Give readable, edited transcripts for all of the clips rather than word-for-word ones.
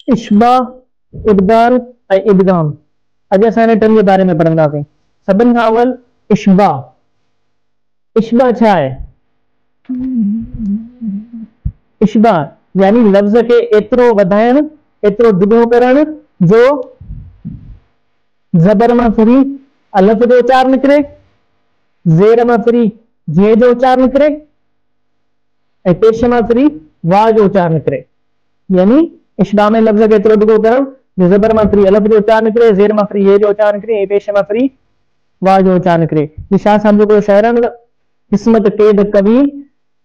इश्बा, इब्दाल ऐं इदगाम। अॼु असां हिन टिनि जे बारे में पढ़ंदासीं। सभिनि खां अवल इश्बा। इश्बा छा आहे? इश्बा यानी लफ़्ज़ खे एतिरो वधाइण, एतिरो दुगणो करण जो ज़बर मां फिरी अलफ़ जो उचार निकिरे, ज़ेर मां फिरी जे जो उचार निकिरे ऐं पेश मां फिरी वाह जो उचार निकिरे। यानी इश्बा में लफ़्ज़ खे एतिरो दुगणो करण जो ज़बर मां फिरी अलफ़ जो उचार निकिरे, ज़ेर मां फिरी ये जो उचार निकिरे ऐं पेश मां फिरी वाह जो उचार निकिरे। ये शाह साहब जो कोई शेर आहे न, किस्मत केद कवी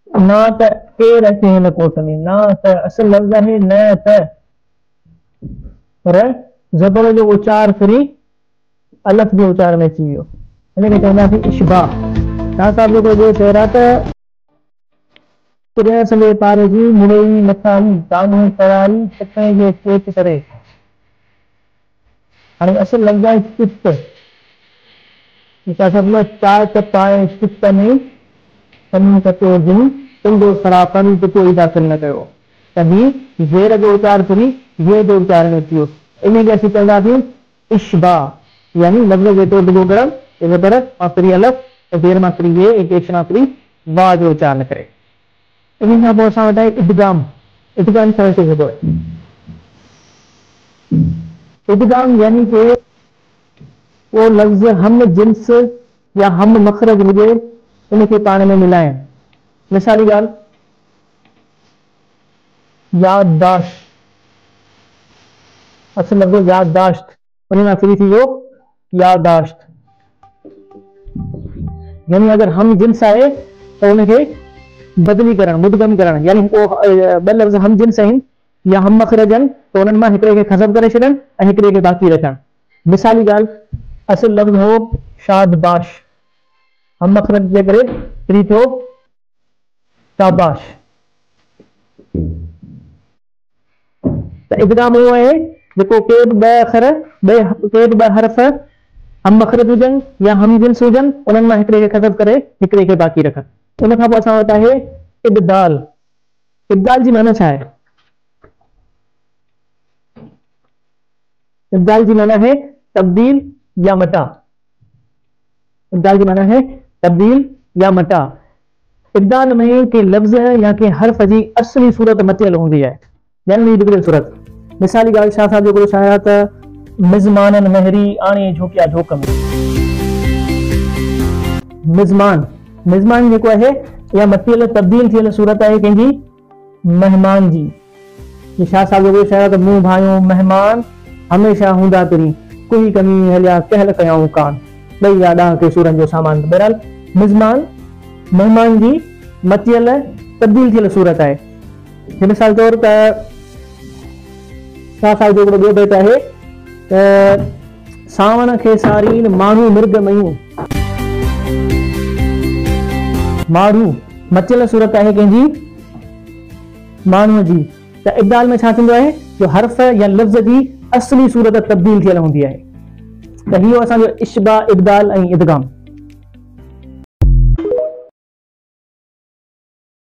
ना त केर अचे हिन कोट में, ना त असल लफ़्ज़ आहे न त, पर ज़बर जो उचार फिरी अलफ़ जो उचार में अची वियो, हिनखे चवंदासीं इश्बा। शाह साहब जो कोई ॿियो शेर आहे त संगे पारे जी मुड़ई मथाई तानू कराई चिटे जे चेत करे। हाणे असल लफ़्ज़ आहे चित। शाह साहब में चार चप आहे चित में तनु कतो जिन तुंहिंजो सरापन तुको दाख़िल न कयो। त ही ज़ेर जो उचार फिरी ये जो उचार में अची वियो, इनखे असीं चवंदासीं इश्बा। यानी लफ़्ज़ खे एतिरो दुगणो करण ज़बर मां फिरी अलफ़, ज़ेर मां फिरी ये ऐं पेश मां फिरी वाह जो उचार निकिरे। इन खां पोइ असां वटि आहे इदगाम। इदगाम छा चइबो आहे? इदगाम यानी कि वो लफ़्ज़ हम जिन्स या हम मखरज हुजे उनखे पाण में मिलाइण। मिसाली ॻाल्हि, याददाश्त, असल लफ़्ज़ याददाश्त, उन मां फिरी थी वियो याददाश्त। यानी अगर हम जिन्स आहे त उनखे बदली करण, मुदगम करण। यानी ॿ लफ़्ज़ हम जिन्स आहिनि या हम मखरज आहिनि त उन्हनि मां हिकिड़े खे ख़ज़फ़ करे छॾनि ऐं हिकिड़े खे बाक़ी रखण। मिसाली ॻाल्हि, असल लफ़्ज़ हो शादबाश, हम मखरज जे करे फिरी थियो शाबाश। त इदगाम उहो आहे जेको के बि ॿ हर्फ़ हम मखरज हुजनि या हम जिन्स हुजनि, उन्हनि मां हिकिड़े खे ख़ज़फ़ करे हिकिड़े खे बाक़ी रखनि। उन खां पोइ असां वटि आहे इब्दाल। इब्दाल जी माना छा आहे? इब्दाल जी माना है तब्दील या मटा। इब्दाल की माना है तब्दील या मटा। इब्दाल में के लफ़्ज़ या के हर्फ जी असली सूरत मटियल हूंदी आहे, यानी बिगड़ियल सूरत। मिसाली ॻाल्हि, शाह साहब जो शायर आहे त मिज़मानन महरी आणे झोकिया झोक में। मिज़मान जेको आहे या मटियल तब्दील थियल सूरत आहे कंहिंजी मेहमान जी। ये शाह साहब जो शायर आहे त मूं भाइयों मेहमान हमेशा हूंदा पिरी, कोई कमी हलिया कहल कयाऊं कान, ॿई याॾां के सूरनि जो सामान। बहरहाल मिज़मान मेहमान जी मटियल तब्दील थियल सूरत आहे। मिसाल तौर त शाह साहब जो ॿियो बैत आहे त सावण खे सारीन माण्हू मिर्ग मयूं। माण्हू मटियल सूरत आहे कंहिंजी माण्हूअ जी। त इब्दाल में छा थींदो आहे? जो हर्फ या लफ़्ज़ जी असली सूरत तब्दील थियल हूंदी आहे। त इहो असांजो इश्बा, इब्दाल ऐं इदगाम।